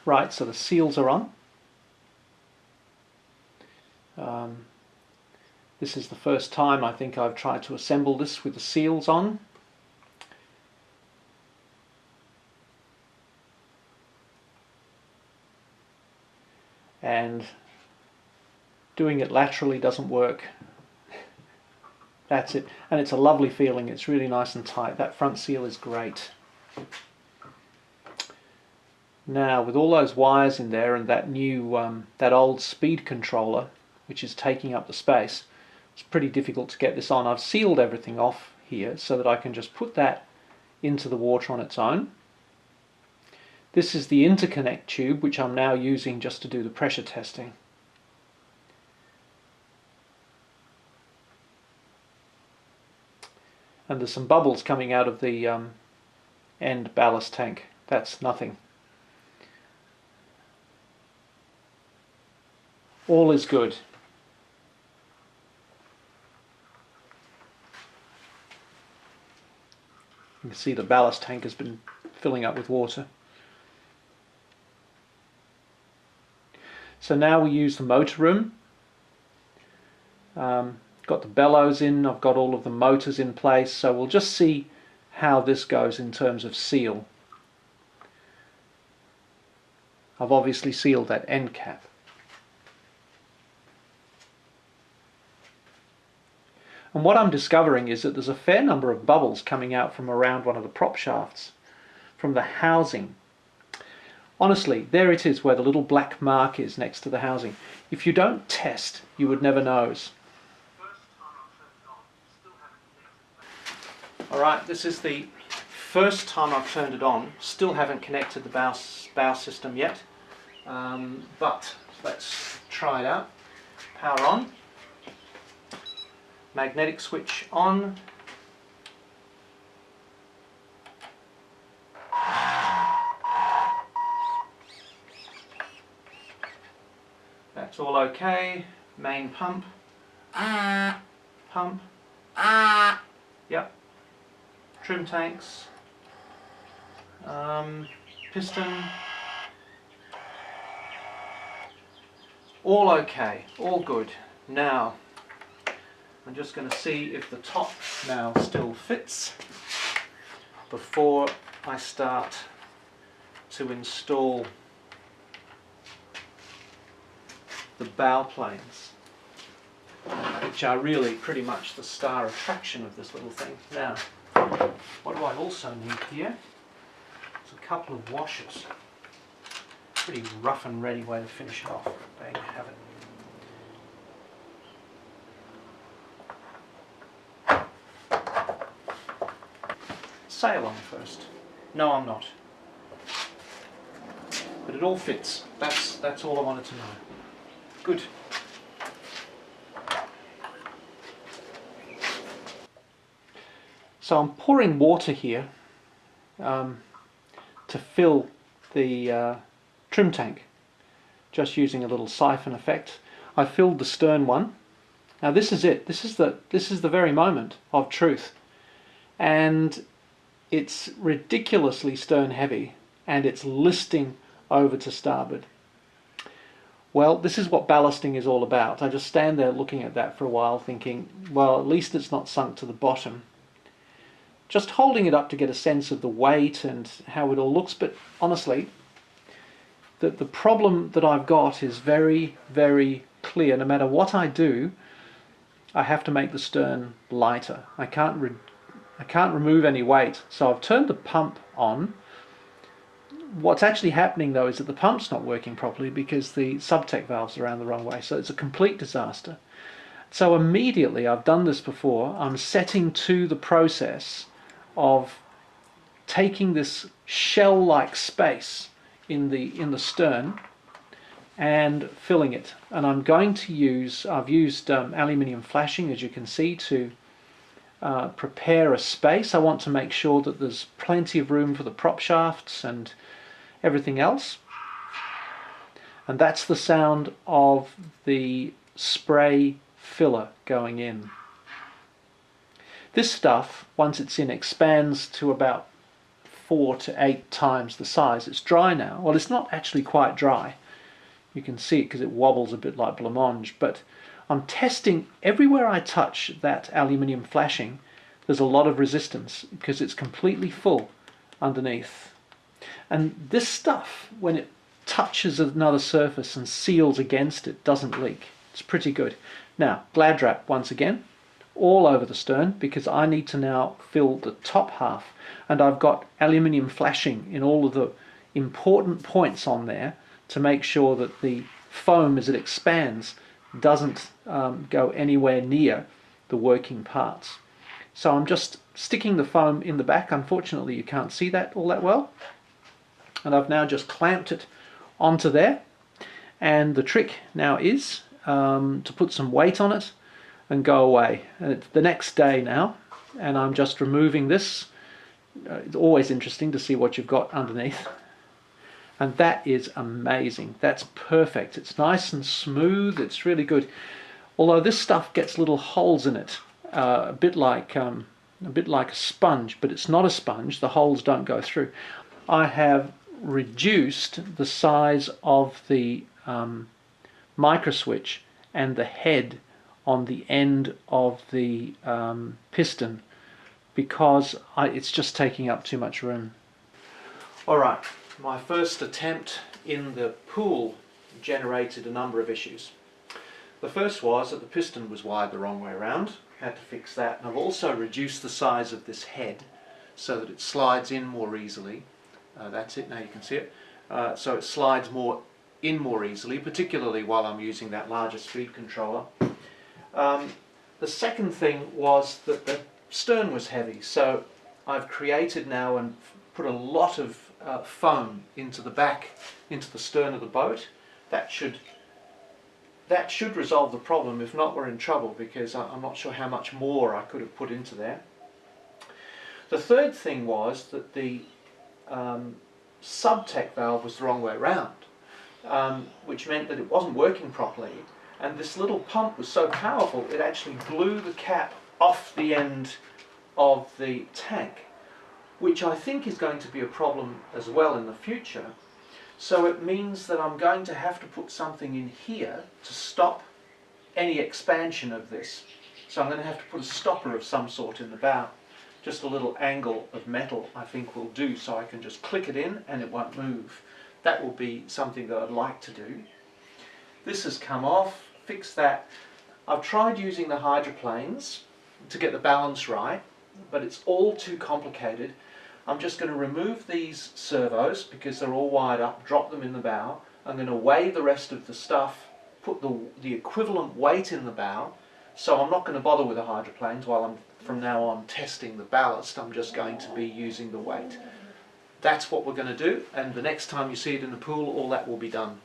Right, so the seals are on. This is the first time I think I've tried to assemble this with the seals on. And doing it laterally doesn't work. That's it. And it's a lovely feeling. It's really nice and tight. That front seal is great. Now, with all those wires in there and that new, that old speed controller, which is taking up the space, it's pretty difficult to get this on. I've sealed everything off here so that I can just put that into the water on its own. This is the interconnect tube, which I'm now using just to do the pressure testing. And there's some bubbles coming out of the end ballast tank. That's nothing. All is good. You can see the ballast tank has been filling up with water. So now we use the motor room. Got the bellows in, I've got all of the motors in place, so we'll just see how this goes in terms of seal. I've obviously sealed that end cap. And what I'm discovering is that there's a fair number of bubbles coming out from around one of the prop shafts, from the housing. Honestly, there it is where the little black mark is next to the housing. If you don't test, you would never notice. Alright, this is the first time I've turned it on. Still haven't connected the bow system yet, but let's try it out. Power on. Magnetic switch on. That's all okay. Main pump. Pump. Yep. Trim tanks. Piston. All okay. All good. Now, I'm just going to see if the top now still fits before I start to install the bow planes, which are really pretty much the star attraction of this little thing. Now, what do I also need here? There's a couple of washers. Pretty rough and ready way to finish it off. There you have it. Sail on first. No, I'm not. But it all fits. That's all I wanted to know. Good. So I'm pouring water here to fill the trim tank, just using a little siphon effect. I filled the stern one. Now this is it. This is the very moment of truth, and it's ridiculously stern heavy, and it's listing over to starboard. Well, this is what ballasting is all about. I just stand there looking at that for a while thinking, well, at least it's not sunk to the bottom. Just holding it up to get a sense of the weight and how it all looks, but honestly, the problem that I've got is very, very clear. No matter what I do, I have to make the stern lighter. I can't remove any weight, so I've turned the pump on. What's actually happening though is that the pump's not working properly because the subtech valves are around the wrong way, so it's a complete disaster. So immediately, I've done this before, I'm setting to the process of taking this shell-like space in the stern and filling it. And I'm going to use, I've used aluminium flashing, as you can see, to prepare a space. I want to make sure that there's plenty of room for the prop shafts and everything else. And that's the sound of the spray filler going in. This stuff, once it's in, expands to about 4 to 8 times the size. It's dry now. Well, it's not actually quite dry. You can see it because it wobbles a bit like blancmange, but I'm testing everywhere I touch that aluminium flashing. There's a lot of resistance because it's completely full underneath. And this stuff, when it touches another surface and seals against it, doesn't leak. It's pretty good. Now, glad wrap once again, all over the stern, because I need to now fill the top half. And I've got aluminium flashing in all of the important points on there to make sure that the foam, as it expands, doesn't go anywhere near the working parts. So I'm just sticking the foam in the back. Unfortunately, you can't see that all that well. And I've now just clamped it onto there. And the trick now is to put some weight on it and go away. And it's the next day now, and I'm just removing this. It's always interesting to see what you've got underneath. And that is amazing. That's perfect. It's nice and smooth. It's really good. Although this stuff gets little holes in it, a bit like a sponge, but it's not a sponge. The holes don't go through. I have reduced the size of the micro switch and the head on the end of the piston because it's just taking up too much room. Alright, my first attempt in the pool generated a number of issues. The first was that the piston was wired the wrong way around. Had to fix that. And I've also reduced the size of this head so that it slides in more easily. That's it, now you can see it. So it slides in more easily, particularly while I'm using that larger speed controller. The second thing was that the stern was heavy, so I've created now and put a lot of foam into the back, into the stern of the boat. That should resolve the problem. If not, we're in trouble because I'm not sure how much more I could have put into there. The third thing was that the subtech valve was the wrong way around, which meant that it wasn't working properly, and this little pump was so powerful it actually blew the cap off the end of the tank, which I think is going to be a problem as well in the future. So it means that I'm going to have to put something in here to stop any expansion of this. So I'm going to have to put a stopper of some sort in the bow. Just a little angle of metal I think will do, so I can just click it in and it won't move. That will be something that I'd like to do. This has come off, fix that. I've tried using the hydroplanes to get the balance right, but it's all too complicated. I'm just going to remove these servos because they're all wired up, drop them in the bow. I'm going to weigh the rest of the stuff, put the equivalent weight in the bow. So I'm not going to bother with the hydroplanes while I'm from now on testing the ballast. I'm just going to be using the weight. That's what we're going to do, and the next time you see it in the pool, all that will be done.